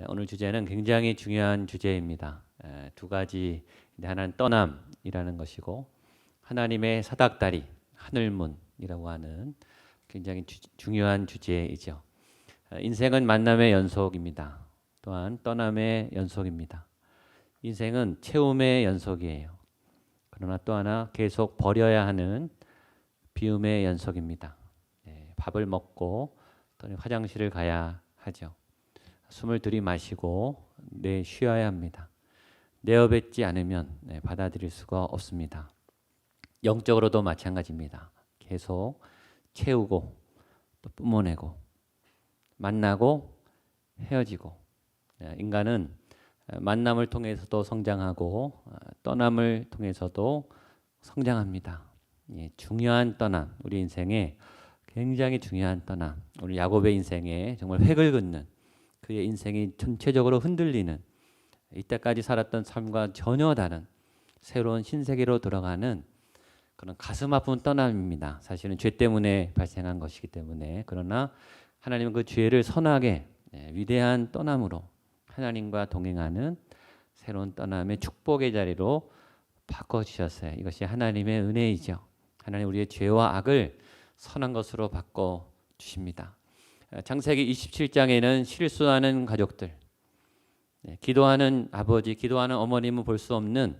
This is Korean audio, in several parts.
오늘 주제는 굉장히 중요한 주제입니다. 두 가지, 하나는 떠남이라는 것이고 하나님의 사닥다리, 하늘문이라고 하는 굉장히 중요한 주제이죠. 인생은 만남의 연속입니다. 또한 떠남의 연속입니다. 인생은 채움의 연속이에요. 그러나 또 하나 계속 버려야 하는 비움의 연속입니다. 밥을 먹고 또는 화장실을 가야 하죠. 숨을 들이마시고 내쉬어야 합니다. 내어뱉지 않으면 받아들일 수가 없습니다. 영적으로도 마찬가지입니다. 계속 채우고 또 뿜어내고 만나고 헤어지고 인간은 만남을 통해서도 성장하고 떠남을 통해서도 성장합니다. 중요한 떠남, 우리 인생에 굉장히 중요한 떠남, 우리 야곱의 인생에 정말 획을 긋는 그의 인생이 전체적으로 흔들리는 이때까지 살았던 삶과 전혀 다른 새로운 신세계로 들어가는 그런 가슴 아픈 떠남입니다. 사실은 죄 때문에 발생한 것이기 때문에. 그러나 하나님은 그 죄를 선하게 위대한 떠남으로 하나님과 동행하는 새로운 떠남의 축복의 자리로 바꿔주셨어요. 이것이 하나님의 은혜이죠. 하나님 우리의 죄와 악을 선한 것으로 바꿔주십니다. 창세기 27장에는 실수하는 가족들, 기도하는 아버지, 기도하는 어머님은 볼 수 없는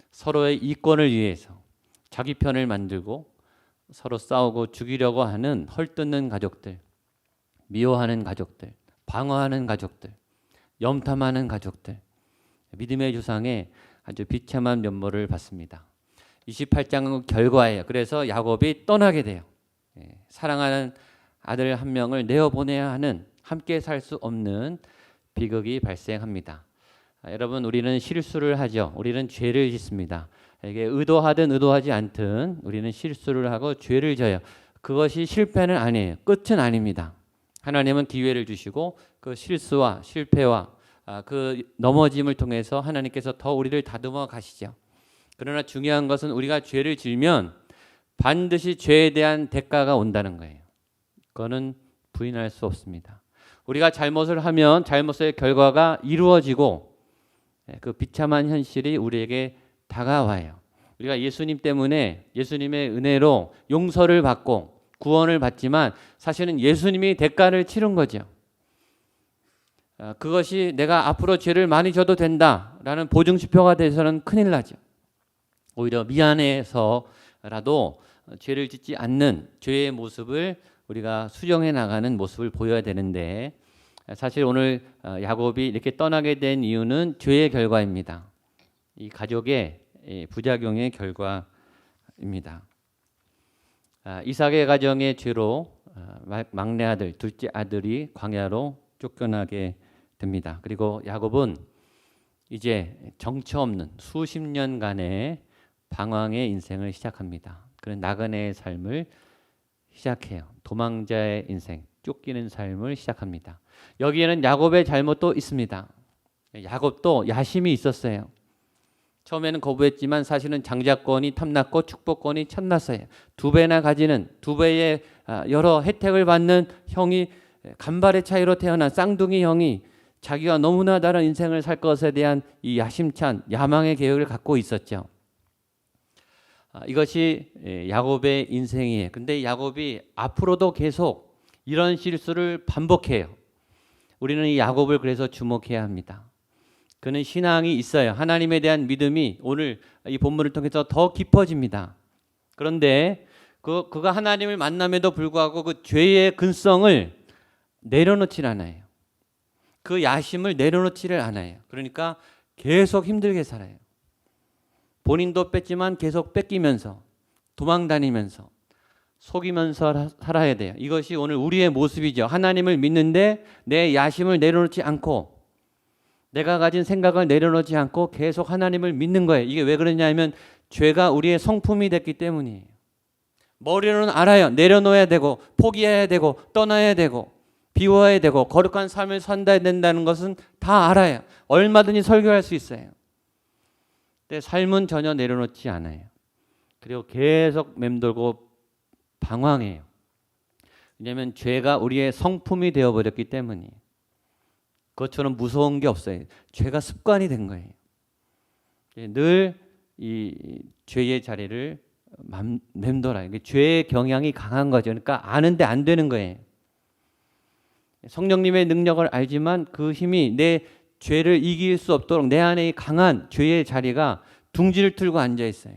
서로의 이권을 위해서 자기 편을 만들고 서로 싸우고 죽이려고 하는 헐뜯는 가족들, 미워하는 가족들, 방어하는 가족들, 염탐하는 가족들, 믿음의 주상에 아주 비참한 면모를 받습니다. 28장은 결과예요. 그래서 야곱이 떠나게 돼요. 사랑하는 아들 한 명을 내어보내야 하는, 함께 살 수 없는 비극이 발생합니다. 여러분, 우리는 실수를 하죠. 우리는 죄를 짓습니다. 이게 의도하든 의도하지 않든 우리는 실수를 하고 죄를 져요. 그것이 실패는 아니에요. 끝은 아닙니다. 하나님은 기회를 주시고 그 실수와 실패와 그 넘어짐을 통해서 하나님께서 더 우리를 다듬어 가시죠. 그러나 중요한 것은 우리가 죄를 지으면 반드시 죄에 대한 대가가 온다는 거예요. 그거는 부인할 수 없습니다. 우리가 잘못을 하면 잘못의 결과가 이루어지고 그 비참한 현실이 우리에게 다가와요. 우리가 예수님 때문에, 예수님의 은혜로 용서를 받고 구원을 받지만 사실은 예수님이 대가를 치른 거죠. 그것이 내가 앞으로 죄를 많이 져도 된다라는 보증지표가 돼서는 큰일 나죠. 오히려 미안해서라도 죄를 짓지 않는 죄의 모습을 우리가 수정해 나가는 모습을 보여야 되는데, 사실 오늘 야곱이 이렇게 떠나게 된 이유는 죄의 결과입니다. 이 가족의 부작용의 결과입니다. 이삭의 가정의 죄로 막내 아들, 둘째 아들이 광야로 쫓겨나게 됩니다. 그리고 야곱은 이제 정처 없는 수십 년간의 방황의 인생을 시작합니다. 그런 나그네의 삶을 시작해요. 도망자의 인생, 쫓기는 삶을 시작합니다. 여기에는 야곱의 잘못도 있습니다. 야곱도 야심이 있었어요. 처음에는 거부했지만 사실은 장자권이 탐났고 축복권이 쳤났어요. 두 배나 가지는, 두 배의 여러 혜택을 받는 형이, 간발의 차이로 태어난 쌍둥이 형이 자기와 너무나 다른 인생을 살 것에 대한 이 야심찬 야망의 계획을 갖고 있었죠. 이것이 야곱의 인생이에요. 근데 야곱이 앞으로도 계속 이런 실수를 반복해요. 우리는 이 야곱을 그래서 주목해야 합니다. 그는 신앙이 있어요. 하나님에 대한 믿음이 오늘 이 본문을 통해서 더 깊어집니다. 그런데 그가 하나님을 만남에도 불구하고 그 죄의 근성을 내려놓질 않아요. 그 야심을 내려놓지를 않아요. 그러니까 계속 힘들게 살아요. 본인도 뺐지만 계속 뺏기면서 도망다니면서 속이면서 살아야 돼요. 이것이 오늘 우리의 모습이죠. 하나님을 믿는데 내 야심을 내려놓지 않고 내가 가진 생각을 내려놓지 않고 계속 하나님을 믿는 거예요. 이게 왜 그러냐면 죄가 우리의 성품이 됐기 때문이에요. 머리로는 알아요. 내려놓아야 되고 포기해야 되고 떠나야 되고 비워야 되고 거룩한 삶을 산다야 된다는 것은 다 알아요. 얼마든지 설교할 수 있어요. 근데 삶은 전혀 내려놓지 않아요. 그리고 계속 맴돌고 방황해요. 왜냐하면 죄가 우리의 성품이 되어버렸기 때문이에요. 그것처럼 무서운 게 없어요. 죄가 습관이 된 거예요. 늘 이 죄의 자리를 맴돌아요. 죄의 경향이 강한 거죠. 그러니까 아는데 안 되는 거예요. 성령님의 능력을 알지만 그 힘이 내 죄를 이길 수 없도록 내 안에 강한 죄의 자리가 둥지를 틀고 앉아 있어요.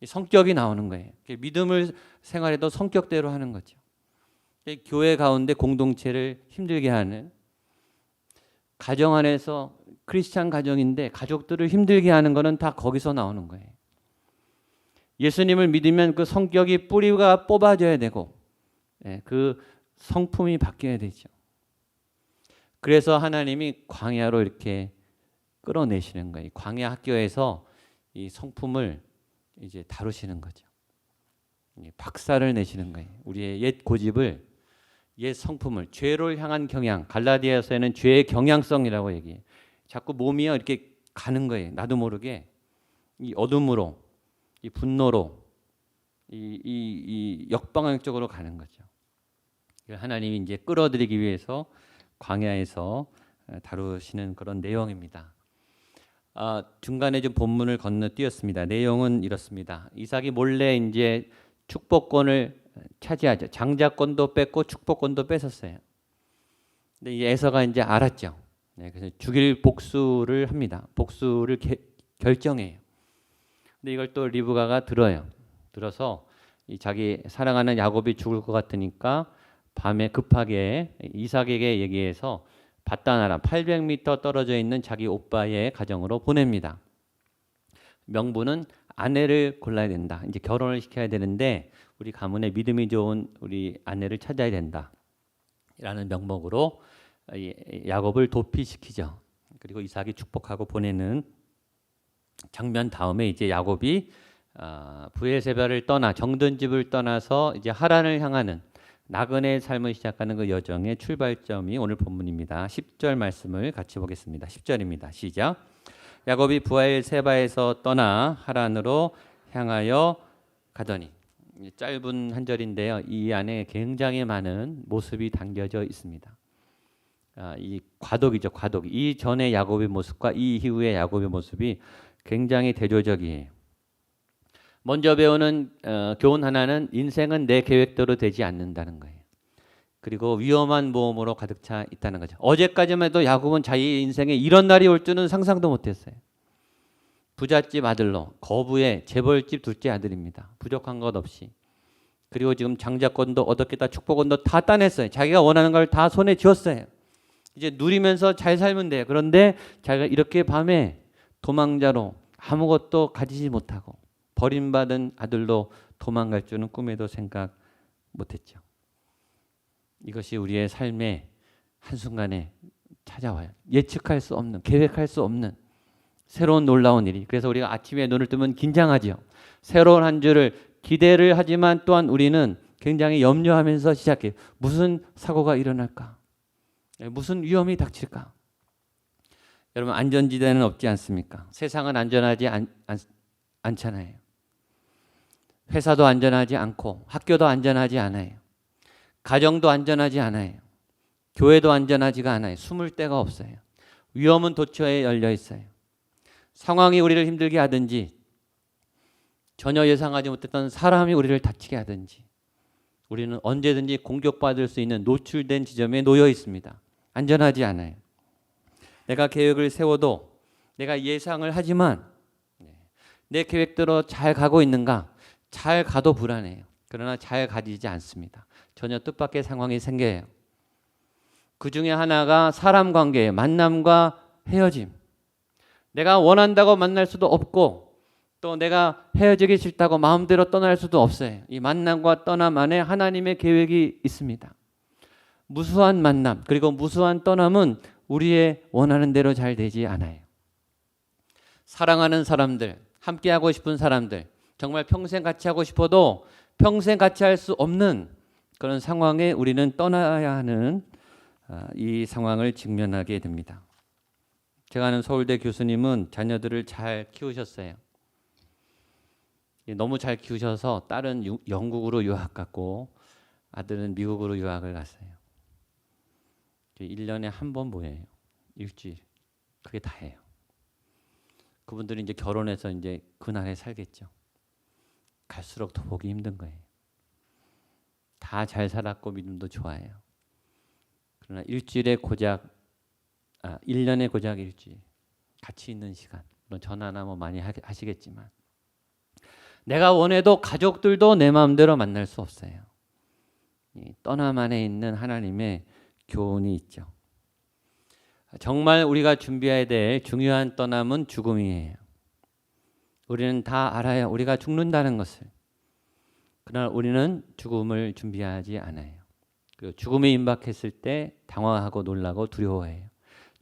성격이 나오는 거예요. 믿음을 생활해도 성격대로 하는 거죠. 교회 가운데 공동체를 힘들게 하는, 가정 안에서 크리스찬 가정인데 가족들을 힘들게 하는 거는 다 거기서 나오는 거예요. 예수님을 믿으면 그 성격이 뿌리가 뽑아져야 되고 그 성품이 바뀌어야 되죠. 그래서 하나님이 광야로 이렇게 끌어내시는 거예요. 광야 학교에서 이 성품을 이제 다루시는 거죠. 박살을 내시는 거예요. 우리의 옛 고집을, 옛 성품을, 죄를 향한 경향, 갈라디아서에는 죄의 경향성이라고 얘기해요. 자꾸 몸이요 이렇게 가는 거예요. 나도 모르게 이 어둠으로, 이 분노로, 이 역방향적으로 가는 거죠. 하나님이 이제 끌어들이기 위해서 광야에서 다루시는 그런 내용입니다. 중간에 좀 본문을 건너뛰었습니다. 내용은 이렇습니다. 이삭이 몰래 이제 축복권을 차지하죠. 장자권도 뺐고 축복권도 뺏었어요. 근데 이 에서가 이제 알았죠. 그래서 죽일 복수를 합니다. 복수를 결정해요. 근데 이걸 또 리브가가 들어요. 들어서 이 자기 사랑하는 야곱이 죽을 것 같으니까 밤에 급하게 이삭에게 얘기해서 밧단 아람 800m 떨어져 있는 자기 오빠의 가정으로 보냅니다. 명분은 아내를 골라야 된다. 이제 결혼을 시켜야 되는데 우리 가문에 믿음이 좋은 우리 아내를 찾아야 된다. 라는 명목으로 야곱을 도피시키죠. 그리고 이삭이 축복하고 보내는 장면 다음에 이제 야곱이 브엘세바를 떠나 정든 집을 떠나서 이제 하란을 향하는 나그네 삶을 시작하는 그 여정의 출발점이 오늘 본문입니다. 10절 말씀을 같이 보겠습니다. 10절입니다. 시작. 야곱이 브엘세바에서 떠나 하란으로 향하여 가더니, 짧은 한 절인데요. 이 안에 굉장히 많은 모습이 담겨져 있습니다. 이 과도기죠, 과도기. 이 전의 야곱의 모습과 이 이후의 야곱의 모습이 굉장히 대조적이에요. 먼저 배우는 교훈 하나는 인생은 내 계획대로 되지 않는다는 거예요. 그리고 위험한 모험으로 가득 차 있다는 거죠. 어제까지만 해도 야곱은 자기 인생에 이런 날이 올 줄은 상상도 못했어요. 부잣집 아들로 거부의 재벌집 둘째 아들입니다. 부족한 것 없이. 그리고 지금 장자권도 얻었겠다, 축복권도 다 따냈어요. 자기가 원하는 걸 다 손에 쥐었어요. 이제 누리면서 잘 살면 돼요. 그런데 자기가 이렇게 밤에 도망자로 아무것도 가지지 못하고 버림받은 아들로 도망갈 줄은 꿈에도 생각 못했죠. 이것이 우리의 삶의 한순간에 찾아와요. 예측할 수 없는, 계획할 수 없는 새로운 놀라운 일이. 그래서 우리가 아침에 눈을 뜨면 긴장하죠. 새로운 한 주를 기대를 하지만 또한 우리는 굉장히 염려하면서 시작해요. 무슨 사고가 일어날까? 무슨 위험이 닥칠까? 여러분, 안전지대는 없지 않습니까? 세상은 안전하지 않잖아요. 회사도 안전하지 않고 학교도 안전하지 않아요. 가정도 안전하지 않아요. 교회도 안전하지가 않아요. 숨을 데가 없어요. 위험은 도처에 열려 있어요. 상황이 우리를 힘들게 하든지 전혀 예상하지 못했던 사람이 우리를 다치게 하든지 우리는 언제든지 공격받을 수 있는 노출된 지점에 놓여 있습니다. 안전하지 않아요. 내가 계획을 세워도 내가 예상을 하지만 내 계획대로 잘 가고 있는가? 잘 가도 불안해요. 그러나 잘 가지지 않습니다. 전혀 뜻밖의 상황이 생겨요. 그 중에 하나가 사람 관계예요. 만남과 헤어짐. 내가 원한다고 만날 수도 없고 또 내가 헤어지기 싫다고 마음대로 떠날 수도 없어요. 이 만남과 떠남 안에 하나님의 계획이 있습니다. 무수한 만남 그리고 무수한 떠남은 우리의 원하는 대로 잘 되지 않아요. 사랑하는 사람들, 함께하고 싶은 사람들, 정말 평생 같이 하고 싶어도 평생 같이 할 수 없는 그런 상황에 우리는 떠나야 하는 이 상황을 직면하게 됩니다. 제가 아는 서울대 교수님은 자녀들을 잘 키우셨어요. 너무 잘 키우셔서 딸은 영국으로 유학 갔고 아들은 미국으로 유학을 갔어요. 1년에 한 번 보여요. 일주일. 그게 다예요. 그분들이 이제 결혼해서 이제 그날에 살겠죠. 갈수록 더 보기 힘든 거예요. 다 잘 살았고 믿음도 좋아요. 그러나 일주일에 고작 1년에 고작 일주일. 같이 있는 시간. 물론 전화나 뭐 많이 하시겠지만 내가 원해도 가족들도 내 마음대로 만날 수 없어요. 이 떠남 안에 있는 하나님의 교훈이 있죠. 정말 우리가 준비해야 될 중요한 떠남은 죽음이에요. 우리는 다 알아요. 우리가 죽는다는 것을. 그러나 우리는 죽음을 준비하지 않아요. 그리고 죽음에 임박했을 때 당황하고 놀라고 두려워해요.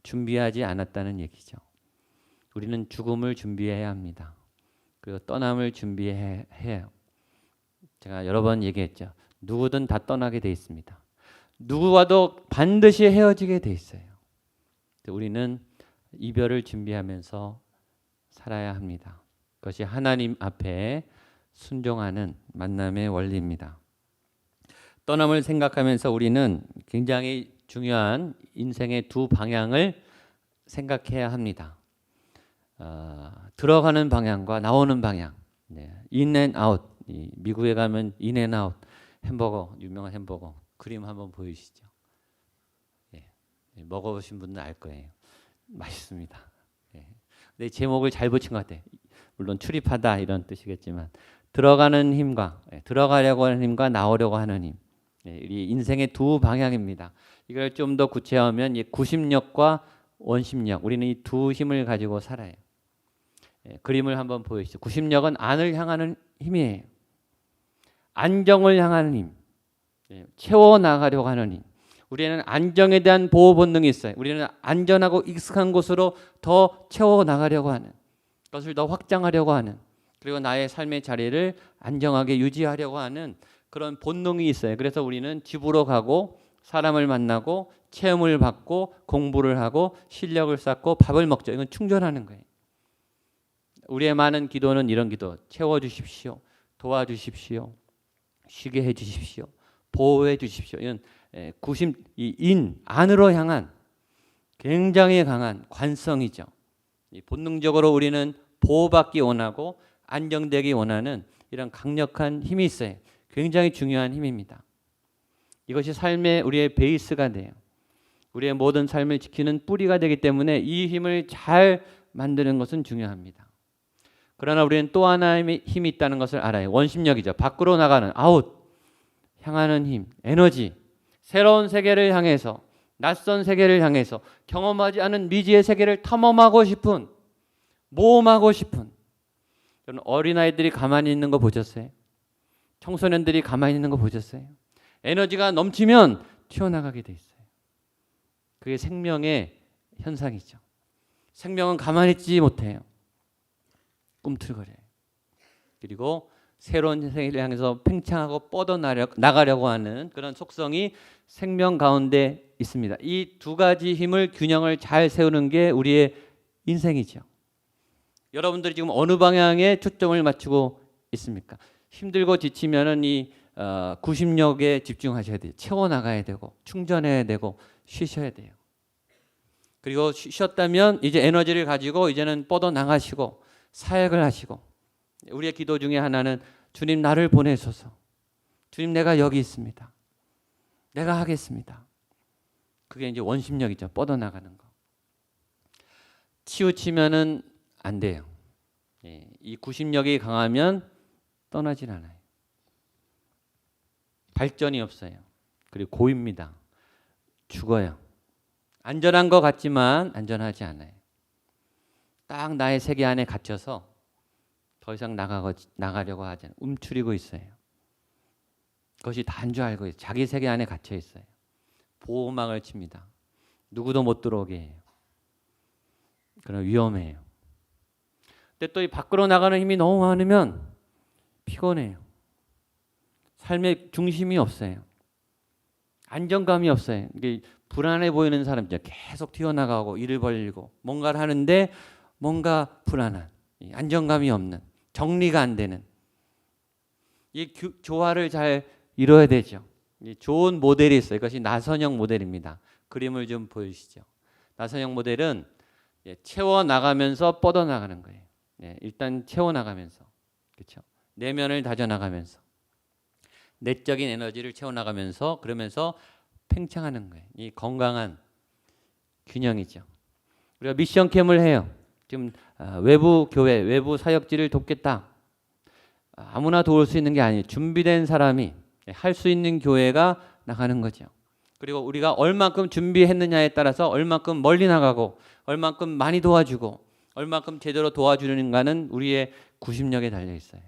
준비하지 않았다는 얘기죠. 우리는 죽음을 준비해야 합니다. 그리고 떠남을 준비해야 해요. 제가 여러 번 얘기했죠. 누구든 다 떠나게 돼 있습니다. 누구와도 반드시 헤어지게 돼 있어요. 우리는 이별을 준비하면서 살아야 합니다. 그것이 하나님 앞에 순종하는 만남의 원리입니다. 떠남을 생각하면서 우리는 굉장히 중요한 인생의 두 방향을 생각해야 합니다. 들어가는 방향과 나오는 방향. 인 앤 아웃. 미국에 가면 인 앤 아웃 햄버거, 유명한 햄버거 그림 한번 보이시죠? 먹어보신 분은 알 거예요. 맛있습니다. 근데 제목을 잘 붙인 것 같아요. 물론 출입하다 이런 뜻이겠지만 들어가는 힘과 들어가려고 하는 힘과 나오려고 하는 힘. 이 인생의 두 방향입니다. 이걸 좀 더 구체화하면 구심력과 원심력. 우리는 이 두 힘을 가지고 살아요. 그림을 한번 보여주시죠. 구심력은 안을 향하는 힘이에요. 안정을 향하는 힘. 채워나가려고 하는 힘. 우리는 안정에 대한 보호 본능이 있어요. 우리는 안전하고 익숙한 곳으로 더 채워나가려고 하는, 그것을 더 확장하려고 하는, 그리고 나의 삶의 자리를 안정하게 유지하려고 하는 그런 본능이 있어요. 그래서 우리는 집으로 가고 사람을 만나고 체험을 받고 공부를 하고 실력을 쌓고 밥을 먹죠. 이건 충전하는 거예요. 우리의 많은 기도는 이런 기도. 채워주십시오. 도와주십시오. 쉬게 해주십시오. 보호해 주십시오. 이건 구심, 안으로 향한 굉장히 강한 관성이죠. 본능적으로 우리는 보호받기 원하고 안정되기 원하는 이런 강력한 힘이 있어요. 굉장히 중요한 힘입니다. 이것이 삶의 우리의 베이스가 돼요. 우리의 모든 삶을 지키는 뿌리가 되기 때문에 이 힘을 잘 만드는 것은 중요합니다. 그러나 우리는 또 하나의 힘이 있다는 것을 알아요. 원심력이죠. 밖으로 나가는 아웃, 향하는 힘, 에너지. 새로운 세계를 향해서, 낯선 세계를 향해서 경험하지 않은 미지의 세계를 탐험하고 싶은, 모험하고 싶은. 저는 어린아이들이 가만히 있는 거 보셨어요? 청소년들이 가만히 있는 거 보셨어요? 에너지가 넘치면 튀어나가게 돼 있어요. 그게 생명의 현상이죠. 생명은 가만히 있지 못해요. 꿈틀거려요. 그리고 새로운 세계를 향해서 팽창하고 뻗어나가려고 하는 그런 속성이 생명 가운데 있습니다. 이 두 가지 힘을 균형을 잘 세우는 게 우리의 인생이죠. 여러분들이 지금 어느 방향에 초점을 맞추고 있습니까? 힘들고 지치면은 이 구심력에 집중하셔야 돼요. 채워나가야 되고 충전해야 되고 쉬셔야 돼요. 그리고 쉬었다면 이제 에너지를 가지고 이제는 뻗어나가시고 사역을 하시고, 우리의 기도 중에 하나는 주님 나를 보내소서. 주님 내가 여기 있습니다. 내가 하겠습니다. 그게 이제 원심력이죠. 뻗어나가는 거. 치우치면은 안 돼요. 이 구심력이 강하면 떠나질 않아요. 발전이 없어요. 그리고 고입니다. 죽어요. 안전한 것 같지만 안전하지 않아요. 딱 나의 세계 안에 갇혀서 더 이상 나가려고 하지 않아요. 움츠리고 있어요. 그것이 다인 줄 알고 있어요. 자기 세계 안에 갇혀 있어요. 보호막을 칩니다. 누구도 못 들어오게 해요. 그럼 위험해요. 근데 또 이 밖으로 나가는 힘이 너무 많으면 피곤해요. 삶의 중심이 없어요. 안정감이 없어요. 이게 불안해 보이는 사람들 계속 튀어나가고 일을 벌리고 뭔가를 하는데 뭔가 불안한, 안정감이 없는, 정리가 안 되는, 이 조화를 잘 이뤄야 되죠. 좋은 모델이 있어요. 이것이 나선형 모델입니다. 그림을 좀 보여주시죠. 나선형 모델은 채워 나가면서 뻗어 나가는 거예요. 일단 채워 나가면서, 그렇죠? 내면을 다져 나가면서, 내적인 에너지를 채워 나가면서, 그러면서 팽창하는 거예요. 이 건강한 균형이죠. 우리가 미션 캠을 해요. 지금 외부 교회, 외부 사역지를 돕겠다. 아무나 도울 수 있는 게 아니에요. 준비된 사람이 할 수 있는 교회가 나가는 거죠. 그리고 우리가 얼만큼 준비했느냐에 따라서 얼만큼 멀리 나가고 얼만큼 많이 도와주고 얼만큼 제대로 도와주는가는 우리의 구심력에 달려 있어요.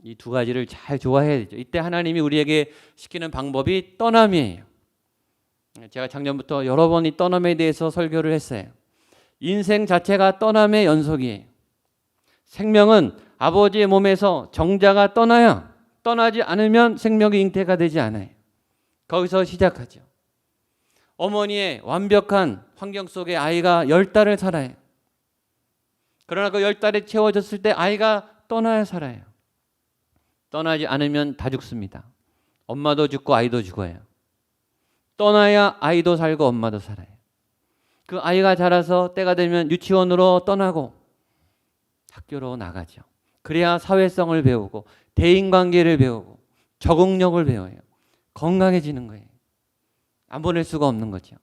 이 두 가지를 잘 조화해야 되죠. 이때 하나님이 우리에게 시키는 방법이 떠남이에요. 제가 작년부터 여러 번 이 떠남에 대해서 설교를 했어요. 인생 자체가 떠남의 연속이에요. 생명은 아버지의 몸에서 정자가 떠나야, 떠나지 않으면 생명이 잉태가 되지 않아요. 거기서 시작하죠. 어머니의 완벽한 환경 속에 아이가 10달을 살아요. 그러나 그 10달이 채워졌을 때 아이가 떠나야 살아요. 떠나지 않으면 다 죽습니다. 엄마도 죽고 아이도 죽어요. 떠나야 아이도 살고 엄마도 살아요. 그 아이가 자라서 때가 되면 유치원으로 떠나고 학교로 나가죠. 그래야 사회성을 배우고 대인관계를 배우고 적응력을 배워요. 건강해지는 거예요. 안 보낼 수가 없는 거죠.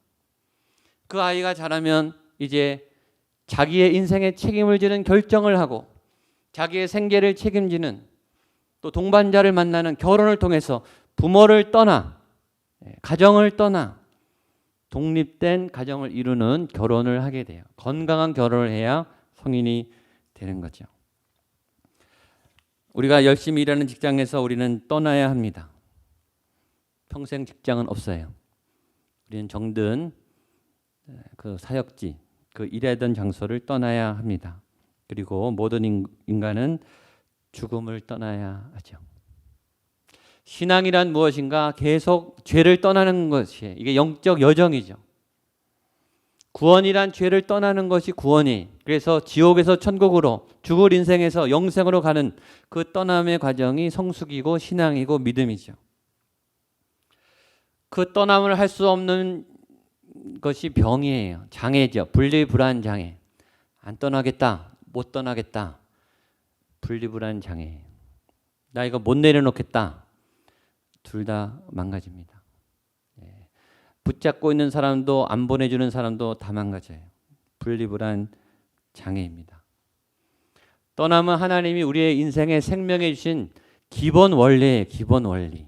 그 아이가 자라면 이제 자기의 인생에 책임을 지는 결정을 하고 자기의 생계를 책임지는, 또 동반자를 만나는, 결혼을 통해서 부모를 떠나 가정을 떠나 독립된 가정을 이루는 결혼을 하게 돼요. 건강한 결혼을 해야 성인이 되는 거죠. 우리가 열심히 일하는 직장에서 우리는 떠나야 합니다. 평생 직장은 없어요. 우리는 정든 그 사역지, 그 일하던 장소를 떠나야 합니다. 그리고 모든 인간은 죽음을 떠나야 하죠. 신앙이란 무엇인가? 계속 죄를 떠나는 것이에요. 이게 영적 여정이죠. 구원이란 죄를 떠나는 것이 구원이. 그래서 지옥에서 천국으로, 죽을 인생에서 영생으로 가는 그 떠남의 과정이 성숙이고 신앙이고 믿음이죠. 그 떠남을 할 수 없는 것이 병이에요. 장애죠. 분리불안 장애. 안 떠나겠다, 못 떠나겠다. 분리불안 장애. 나 이거 못 내려놓겠다. 둘 다 망가집니다. 붙잡고 있는 사람도 안 보내주는 사람도 다 망가져요. 분리불안 장애입니다. 떠남은 하나님이 우리의 인생에 생명해 주신 기본 원리예요. 기본 원리.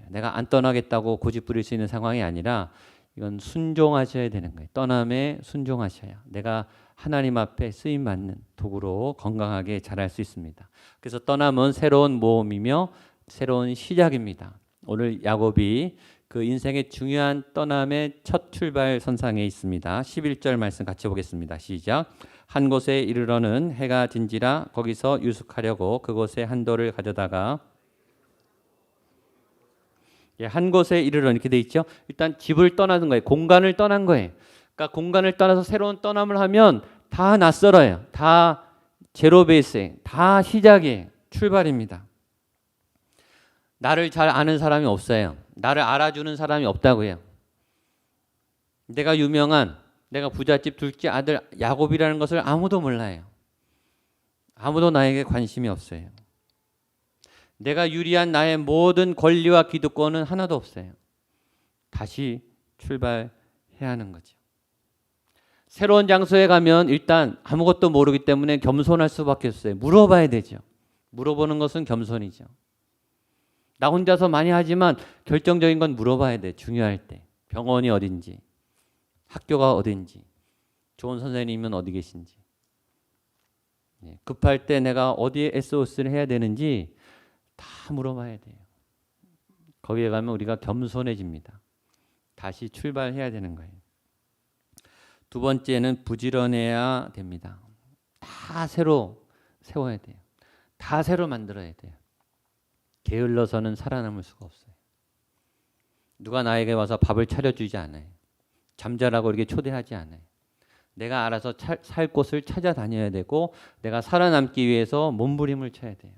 내가 안 떠나겠다고 고집 부릴 수 있는 상황이 아니라 이건 순종하셔야 되는 거예요. 떠남에 순종하셔야 내가 하나님 앞에 쓰임받는 도구로 건강하게 자랄 수 있습니다. 그래서 떠남은 새로운 모험이며 새로운 시작입니다. 오늘 야곱이 그 인생의 중요한 떠남의 첫 출발 선상에 있습니다. 11절 말씀 같이 보겠습니다. 시작. 한 곳에 이르러는 해가 진지라 거기서 유숙하려고 그곳에 한 돌을 가져다가, 한 곳에 이르러 이렇게 돼 있죠. 일단 집을 떠나는 거예요. 공간을 떠난 거예요. 그러니까 공간을 떠나서 새로운 떠남을 하면 다 낯설어요. 다 제로 베이스예요. 다 시작이에요. 출발입니다. 나를 잘 아는 사람이 없어요. 나를 알아주는 사람이 없다고 해요. 내가 유명한, 내가 부잣집 둘째 아들 야곱이라는 것을 아무도 몰라요. 아무도 나에게 관심이 없어요. 내가 유리한 나의 모든 권리와 기득권은 하나도 없어요. 다시 출발해야 하는 거죠. 새로운 장소에 가면 일단 아무것도 모르기 때문에 겸손할 수밖에 없어요. 물어봐야 되죠. 물어보는 것은 겸손이죠. 나 혼자서 많이 하지만 결정적인 건 물어봐야 돼. 중요할 때. 병원이 어딘지, 학교가 어딘지, 좋은 선생님은 어디 계신지, 급할 때 내가 어디에 SOS를 해야 되는지 다 물어봐야 돼요. 거기에 가면 우리가 겸손해집니다. 다시 출발해야 되는 거예요. 두 번째는 부지런해야 됩니다. 다 새로 세워야 돼요. 다 새로 만들어야 돼요. 게을러서는 살아남을 수가 없어요. 누가 나에게 와서 밥을 차려주지 않아요. 잠자라고 이렇게 초대하지 않아요. 내가 알아서 살 곳을 찾아다녀야 되고 내가 살아남기 위해서 몸부림을 쳐야 돼요.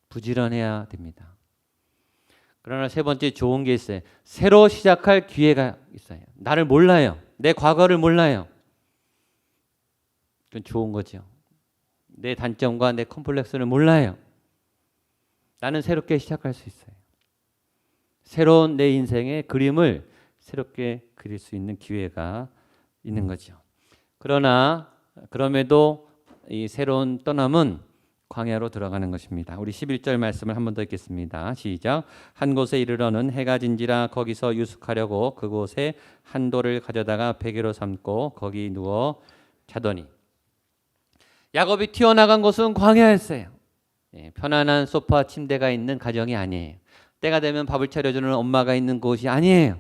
부지런해야 됩니다. 그러나 세 번째 좋은 게 있어요. 새로 시작할 기회가 있어요. 나를 몰라요. 내 과거를 몰라요. 그건 좋은 거죠. 내 단점과 내 컴플렉스를 몰라요. 나는 새롭게 시작할 수 있어요. 새로운 내 인생의 그림을 새롭게 그릴 수 있는 기회가 있는 거죠. 그럼에도 이 새로운 떠남은 광야로 들어가는 것입니다. 우리 11절 말씀을 한 번 더 읽겠습니다. 시작. 한 곳에 이르러는 해가 진지라 거기서 유숙하려고 그곳에 한 돌을 가져다가 베개로 삼고 거기 누워 자더니. 야곱이 튀어나간 곳은 광야였어요. 편안한 소파 침대가 있는 가정이 아니에요. 때가 되면 밥을 차려주는 엄마가 있는 곳이 아니에요.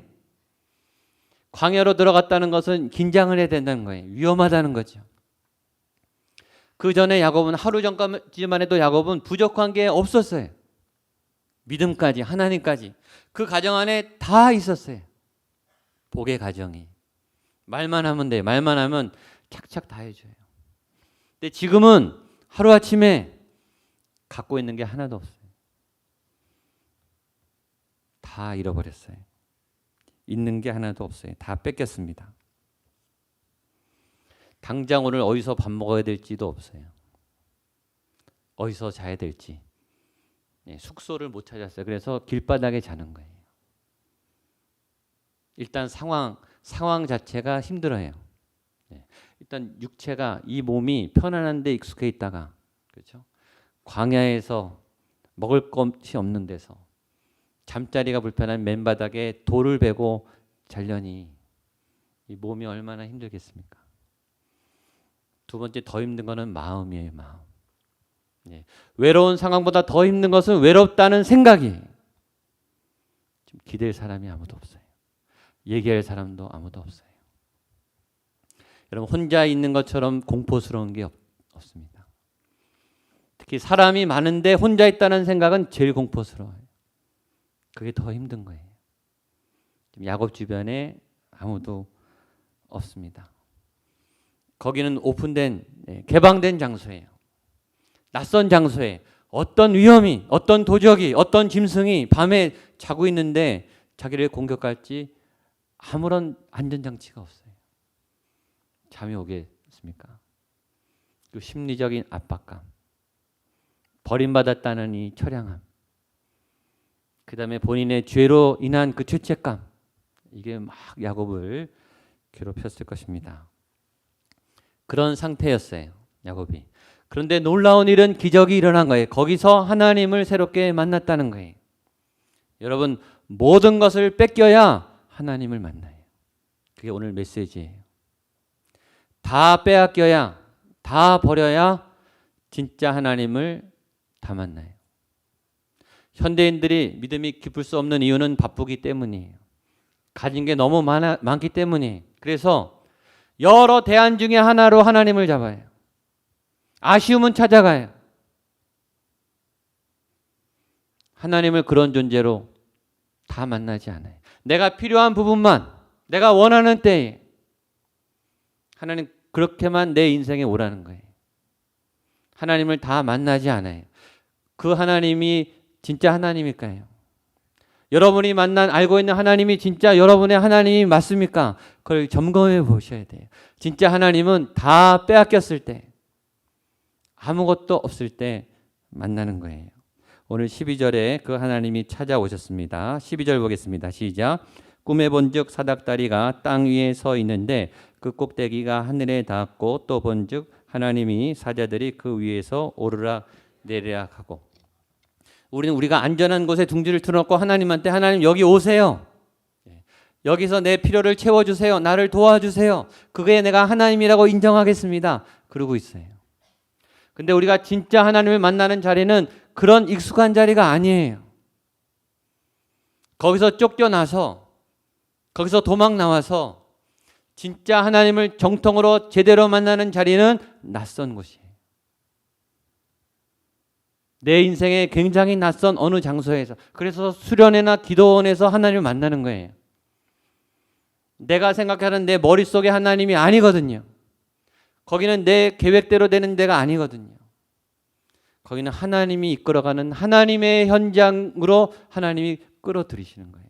광야로 들어갔다는 것은 긴장을 해야 된다는 거예요. 위험하다는 거죠. 그 전에 야곱은 하루 전까지만 해도 야곱은 부족한 게 없었어요. 믿음까지 하나님까지 그 가정 안에 다 있었어요. 복의 가정이. 말만 하면 돼요. 말만 하면 착착 다 해줘요. 근데 지금은 하루아침에 갖고 있는 게 하나도 없어요. 다 잃어버렸어요. 있는 게 하나도 없어요. 다 뺏겼습니다. 당장 오늘 어디서 밥 먹어야 될지도 없어요. 어디서 자야 될지. 숙소를 못 찾았어요. 그래서 길바닥에 자는 거예요. 일단 상황 자체가 힘들어요. 일단 육체가 이 몸이 편안한 데 익숙해 있다가 그렇죠? 광야에서 먹을 것이 없는 데서 잠자리가 불편한 맨바닥에 돌을 베고 자려니 이 몸이 얼마나 힘들겠습니까? 두 번째 더 힘든 거는 마음이에요. 마음. 외로운 상황보다 더 힘든 것은 외롭다는 생각이. 좀 기댈 사람이 아무도 없어요. 얘기할 사람도 아무도 없어요. 여러분 혼자 있는 것처럼 공포스러운 게 없습니다. 특히 사람이 많은데 혼자 있다는 생각은 제일 공포스러워요. 그게 더 힘든 거예요. 야곱 주변에 아무도 없습니다. 거기는 오픈된 개방된 장소예요. 낯선 장소에 어떤 위험이, 어떤 도적이, 어떤 짐승이 밤에 자고 있는데 자기를 공격할지 아무런 안전장치가 없어요. 잠이 오겠습니까? 그 심리적인 압박감, 버림받았다는 이 처량함, 그 다음에 본인의 죄로 인한 그 죄책감, 이게 막 야곱을 괴롭혔을 것입니다. 그런 상태였어요. 야곱이. 그런데 놀라운 일은 기적이 일어난 거예요. 거기서 하나님을 새롭게 만났다는 거예요. 여러분 모든 것을 뺏겨야 하나님을 만나요. 그게 오늘 메시지예요. 다 빼앗겨야, 다 버려야 진짜 하나님을 다 만나요. 현대인들이 믿음이 깊을 수 없는 이유는 바쁘기 때문이에요. 가진 게 너무 많기 때문이에요. 그래서 여러 대안 중에 하나로 하나님을 잡아요. 아쉬움은 찾아가요. 하나님을 그런 존재로 다 만나지 않아요. 내가 필요한 부분만, 내가 원하는 때에 하나님 그렇게만 내 인생에 오라는 거예요. 하나님을 다 만나지 않아요. 그 하나님이 진짜 하나님일까요? 여러분이 알고 있는 하나님이 진짜 여러분의 하나님이 맞습니까? 그걸 점검해 보셔야 돼요. 진짜 하나님은 다 빼앗겼을 때, 아무것도 없을 때 만나는 거예요. 오늘 12절에 그 하나님이 찾아오셨습니다. 12절 보겠습니다. 시작. 꿈에 본즉 사닥다리가 땅 위에 서 있는데 그 꼭대기가 하늘에 닿았고 또 본즉 하나님이 사자들이 그 위에서 오르락 내리락 하고. 우리가 안전한 곳에 둥지를 틀어놓고 하나님한테 하나님 여기 오세요. 여기서 내 필요를 채워주세요. 나를 도와주세요. 그게 내가 하나님이라고 인정하겠습니다. 그러고 있어요. 근데 우리가 진짜 하나님을 만나는 자리는 그런 익숙한 자리가 아니에요. 거기서 쫓겨나서 거기서 도망 나와서 진짜 하나님을 정통으로 제대로 만나는 자리는 낯선 곳이에요. 내 인생에 굉장히 낯선 어느 장소에서, 그래서 수련회나 기도원에서 하나님을 만나는 거예요. 내가 생각하는 내 머릿속의 하나님이 아니거든요. 거기는 내 계획대로 되는 데가 아니거든요. 거기는 하나님이 이끌어가는 하나님의 현장으로 하나님이 끌어들이시는 거예요.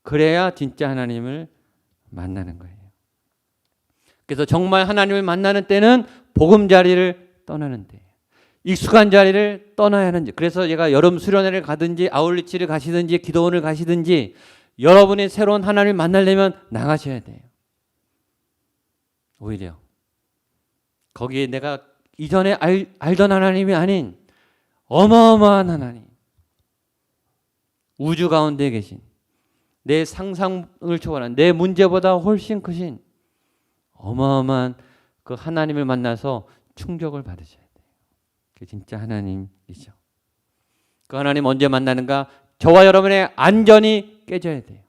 그래야 진짜 하나님을 만나는 거예요. 그래서 정말 하나님을 만나는 때는 보금자리를 떠나는 때예요. 익숙한 자리를 떠나야 하는지. 그래서 제가 여름 수련회를 가든지 아울리치를 가시든지 기도원을 가시든지 여러분이 새로운 하나님을 만나려면 나가셔야 돼요. 오히려 거기에 내가 이전에 알던 하나님이 아닌 어마어마한 하나님, 우주 가운데 계신 내 상상을 초월한 내 문제보다 훨씬 크신 어마어마한 그 하나님을 만나서 충격을 받으셔야 돼요. 그게 진짜 하나님이죠. 그 하나님 언제 만나는가? 저와 여러분의 안전이 깨져야 돼요.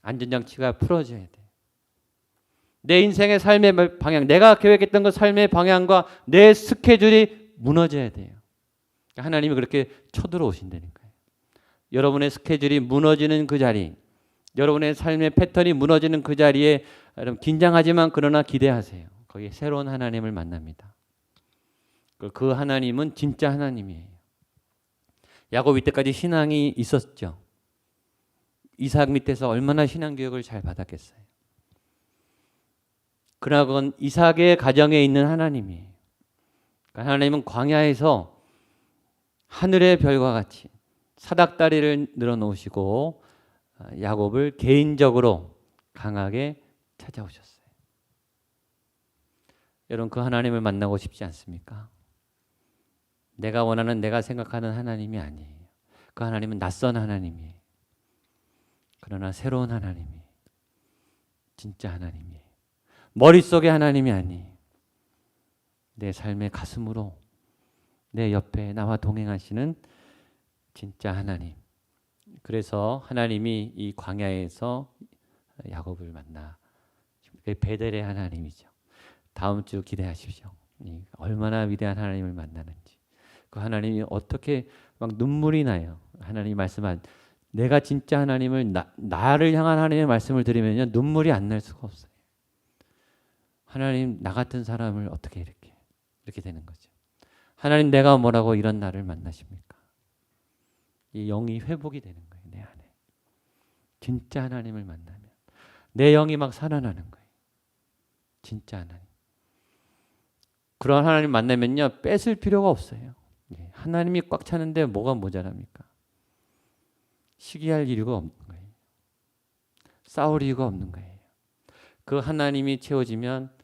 안전장치가 풀어져야 돼요. 내 인생의 삶의 방향, 내가 계획했던 그 삶의 방향과 내 스케줄이 무너져야 돼요. 하나님이 그렇게 쳐들어오신다니까요. 여러분의 스케줄이 무너지는 그 자리, 여러분의 삶의 패턴이 무너지는 그 자리에 여러분 긴장하지만 그러나 기대하세요. 거기에 새로운 하나님을 만납니다. 그 하나님은 진짜 하나님이에요. 야곱 이때까지 신앙이 있었죠. 이삭 밑에서 얼마나 신앙교육을 잘 받았겠어요. 그러나 그건 이삭의 가정에 있는 하나님이에요. 그러니까 하나님은 광야에서 하늘의 별과 같이 사닥다리를 늘어놓으시고 야곱을 개인적으로 강하게 찾아오셨어요. 여러분 그 하나님을 만나고 싶지 않습니까? 내가 원하는 내가 생각하는 하나님이 아니에요. 그 하나님은 낯선 하나님이에요. 그러나 새로운 하나님이에요. 진짜 하나님이에요. 머릿속의 하나님이 아니에요. 내 삶의 가슴으로 내 옆에 나와 동행하시는 진짜 하나님. 그래서 하나님이 이 광야에서 야곱을 만나 베델의 하나님이죠. 다음 주 기대하십시오. 얼마나 위대한 하나님을 만나는지. 그 하나님이 어떻게 막 눈물이 나요. 하나님이 말씀한 내가 진짜 하나님을 나를 향한 하나님의 말씀을 들으면요 눈물이 안 날 수가 없어요. 하나님 나 같은 사람을 어떻게 이렇게 되는 거죠. 하나님 내가 뭐라고 이런 나를 만나십니까? 이 영이 회복이 되는 거예요. 내 안에. 진짜 하나님을 만나면 내 영이 막 살아나는 거예요. 진짜 하나님. 그런 하나님 만나면요 뺏을 필요가 없어요. 하나님이 꽉 차는데 뭐가 모자랍니까? 시기할 이유가 없는 거예요. 싸울 이유가 없는 거예요. 그 하나님이 채워지면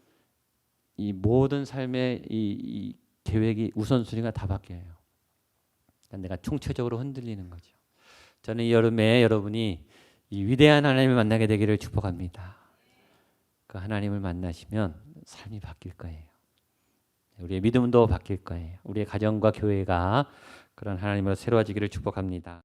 이 모든 삶의 이 계획이 우선순위가 다 바뀌어요. 내가 총체적으로 흔들리는 거죠. 저는 이 여름에 여러분이 이 위대한 하나님을 만나게 되기를 축복합니다. 그 하나님을 만나시면 삶이 바뀔 거예요. 우리의 믿음도 바뀔 거예요. 우리의 가정과 교회가 그런 하나님으로 새로워지기를 축복합니다.